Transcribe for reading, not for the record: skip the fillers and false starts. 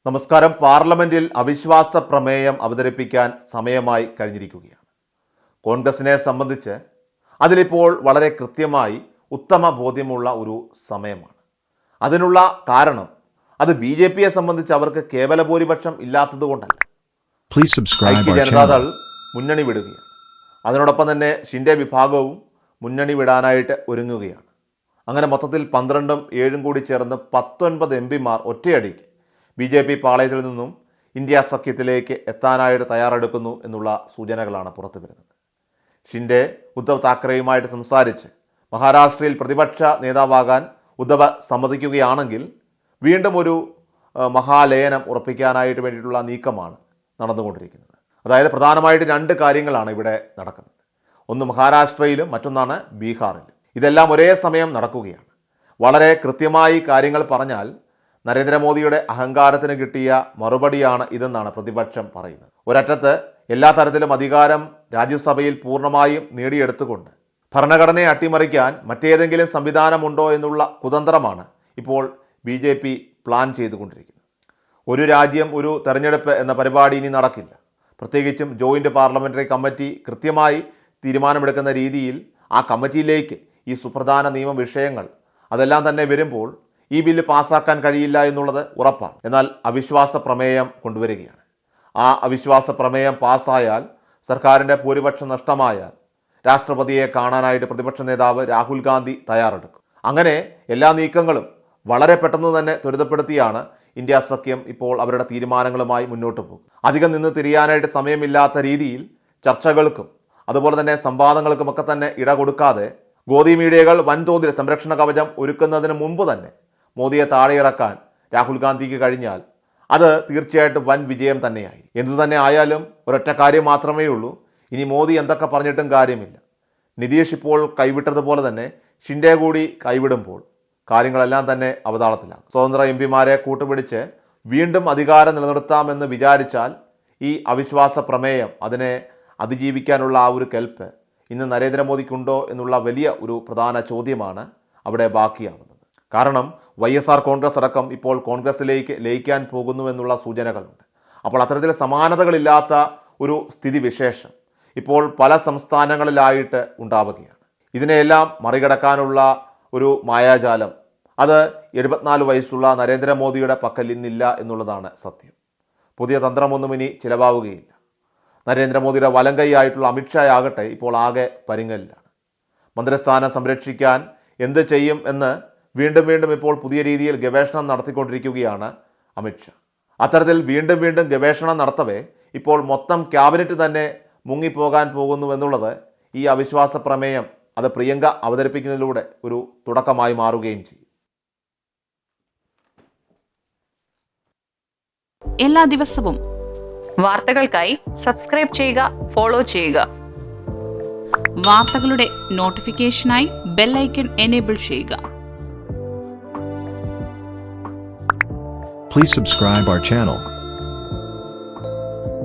നമസ്കാരം. പാർലമെന്റിൽ അവിശ്വാസ പ്രമേയം അവതരിപ്പിക്കാൻ സമയമായി കഴിഞ്ഞിരിക്കുകയാണ്. കോൺഗ്രസിനെ സംബന്ധിച്ച് അതിലിപ്പോൾ വളരെ കൃത്യമായി ഉത്തമ ബോധ്യമുള്ള ഒരു സമയമാണ്. അതിനുള്ള കാരണം അത് BJPയെ സംബന്ധിച്ച് അവർക്ക് കേവല ഭൂരിപക്ഷം ഇല്ലാത്തതുകൊണ്ടല്ല. ഐക്യ ജനതാദൾ മുന്നണി വിടുകയാണ്. അതിനോടൊപ്പം തന്നെ ഷിൻഡെ വിഭാഗവും മുന്നണി വിടാനായിട്ട് ഒരുങ്ങുകയാണ്. അങ്ങനെ മൊത്തത്തിൽ 12ഉം 7ഉം കൂടി ചേർന്ന് 19 MPമാർ ഒറ്റയടിക്ക് BJP പാളയത്തിൽ നിന്നും ഇന്ത്യ സഖ്യത്തിലേക്ക് എത്താനായിട്ട് തയ്യാറെടുക്കുന്നു എന്നുള്ള സൂചനകളാണ് പുറത്തു വരുന്നത്. ഷിൻഡെ ഉദ്ധവ് താക്കറെയുമായിട്ട് സംസാരിച്ച് മഹാരാഷ്ട്രയിൽ പ്രതിപക്ഷ നേതാവാകാൻ ഉദ്ധവ് സമ്മതിക്കുകയാണെങ്കിൽ വീണ്ടും ഒരു മഹാലയനം ഉറപ്പിക്കാനായിട്ട് വേണ്ടിയിട്ടുള്ള നീക്കമാണ് നടന്നുകൊണ്ടിരിക്കുന്നത്. അതായത് പ്രധാനമായിട്ട് 2 കാര്യങ്ങളാണ് ഇവിടെ നടക്കുന്നത്. ഒന്ന് മഹാരാഷ്ട്രയിലും മറ്റൊന്നാണ് ബീഹാറിലും. ഇതെല്ലാം ഒരേ സമയം നടക്കുകയാണ്. വളരെ കൃത്യമായി കാര്യങ്ങൾ പറഞ്ഞാൽ നരേന്ദ്രമോദിയുടെ അഹങ്കാരത്തിന് കിട്ടിയ മറുപടിയാണ് ഇതെന്നാണ് പ്രതിപക്ഷം പറയുന്നത്. ഒരറ്റത്ത് എല്ലാ തരത്തിലും അധികാരം രാജ്യസഭയിൽ പൂർണ്ണമായും നേടിയെടുത്തുകൊണ്ട് ഭരണഘടനയെ അട്ടിമറിക്കാൻ മറ്റേതെങ്കിലും സംവിധാനമുണ്ടോ എന്നുള്ള കുതന്ത്രമാണ് ഇപ്പോൾ BJP പ്ലാൻ ചെയ്തുകൊണ്ടിരിക്കുന്നത്. ഒരു രാജ്യം ഒരു തെരഞ്ഞെടുപ്പ് എന്ന പരിപാടി ഇനി നടക്കില്ല. പ്രത്യേകിച്ചും ജോയിൻ്റ് പാർലമെൻ്ററി കമ്മിറ്റി കൃത്യമായി തീരുമാനമെടുക്കുന്ന രീതിയിൽ ആ കമ്മിറ്റിയിലേക്ക് ഈ സുപ്രധാന നിയമ വിഷയങ്ങൾ അതെല്ലാം തന്നെ വരുമ്പോൾ ഈ ബില്ല് പാസ്സാക്കാൻ കഴിയില്ല എന്നുള്ളത് ഉറപ്പാണ്. എന്നാൽ അവിശ്വാസ പ്രമേയം കൊണ്ടുവരികയാണ്. ആ അവിശ്വാസ പ്രമേയം പാസ്സായാൽ, സർക്കാരിൻ്റെ ഭൂരിപക്ഷം നഷ്ടമായാൽ രാഷ്ട്രപതിയെ കാണാനായിട്ട് പ്രതിപക്ഷ നേതാവ് രാഹുൽ ഗാന്ധി തയ്യാറെടുക്കും. അങ്ങനെ എല്ലാ നീക്കങ്ങളും വളരെ പെട്ടെന്ന് തന്നെ ത്വരിതപ്പെടുത്തിയാണ് ഇന്ത്യ സഖ്യം ഇപ്പോൾ അവരുടെ തീരുമാനങ്ങളുമായി മുന്നോട്ട് പോകും. അധികം നിന്ന് തിരിയാനായിട്ട് സമയമില്ലാത്ത രീതിയിൽ ചർച്ചകൾക്കും അതുപോലെ തന്നെ സംവാദങ്ങൾക്കുമൊക്കെ തന്നെ ഇട കൊടുക്കാതെ ഗോദി മീഡിയകൾ വൻതോതിൽ സംരക്ഷണ കവചം ഒരുക്കുന്നതിന് മുമ്പ് തന്നെ മോദിയെ താഴെയിറക്കാൻ രാഹുൽ ഗാന്ധിക്ക് കഴിഞ്ഞാൽ അത് തീർച്ചയായിട്ടും വൻ വിജയം തന്നെയായിരിക്കും. എന്തു തന്നെ ആയാലും ഒരൊറ്റ കാര്യം മാത്രമേ ഉള്ളൂ. ഇനി മോദി എന്തൊക്കെ പറഞ്ഞിട്ടും കാര്യമില്ല. നിതീഷ് ഇപ്പോൾ കൈവിട്ടതുപോലെ തന്നെ ഷിൻഡെ കൂടി കൈവിടുമ്പോൾ കാര്യങ്ങളെല്ലാം തന്നെ അവതാളത്തിലാണ്. സ്വതന്ത്ര MPമാരെ കൂട്ടുപിടിച്ച് വീണ്ടും അധികാരം നിലനിർത്താമെന്ന് വിചാരിച്ചാൽ ഈ അവിശ്വാസ പ്രമേയം അതിനെ അതിജീവിക്കാനുള്ള ആ ഒരു കെൽപ്പ് ഇന്ന് നരേന്ദ്രമോദിക്കുണ്ടോ എന്നുള്ള വലിയ ഒരു പ്രധാന ചോദ്യമാണ് അവിടെ ബാക്കിയാവുന്നത്. കാരണം YSR കോൺഗ്രസ് അടക്കം ഇപ്പോൾ കോൺഗ്രസിലേക്ക് ലയിക്കാൻ പോകുന്നു എന്നുള്ള സൂചനകളുണ്ട്. അപ്പോൾ അത്തരത്തിൽ സമാനതകളില്ലാത്ത ഒരു സ്ഥിതിവിശേഷം ഇപ്പോൾ പല സംസ്ഥാനങ്ങളിലായിട്ട് ഉണ്ടാവുകയാണ്. ഇതിനെയെല്ലാം മറികടക്കാനുള്ള ഒരു മായാജാലം അത് 74 വയസ്സുള്ള നരേന്ദ്രമോദിയുടെ പക്കൽ ഇന്നില്ല എന്നുള്ളതാണ് സത്യം. പുതിയ തന്ത്രമൊന്നും ഇനി ചിലവാവുകയില്ല. നരേന്ദ്രമോദിയുടെ വലങ്കൈ ആയിട്ടുള്ള അമിത്ഷാ ആകട്ടെ ഇപ്പോൾ ആകെ പരിങ്ങലിലാണ്. മന്ത്രിസ്ഥാനം സംരക്ഷിക്കാൻ എന്ത് ചെയ്യും എന്ന് വീണ്ടും ഇപ്പോൾ പുതിയ രീതിയിൽ ഗവേഷണം നടത്തിക്കൊണ്ടിരിക്കുകയാണ് അമിത്ഷാ. അത്തരത്തിൽ വീണ്ടും ഗവേഷണം നടത്തവേ ഇപ്പോൾ മൊത്തം ക്യാബിനറ്റ് തന്നെ മുങ്ങിപ്പോകാൻ പോകുന്നു എന്നുള്ളത് ഈ അവിശ്വാസ പ്രമേയം അത് പ്രിയങ്ക അവതരിപ്പിക്കുന്നതിലൂടെ ഒരു തുടക്കമായി മാറുകയും ചെയ്യും. എല്ലാ ദിവസവും വാർത്തകൾക്കായി സബ്സ്ക്രൈബ് ചെയ്യുക, ഫോളോ ചെയ്യുക. വാർത്തകളുടെ നോട്ടിഫിക്കേഷനായി ബെൽ ഐക്കൺ എനേബിൾ ചെയ്യുക. Please subscribe our channel.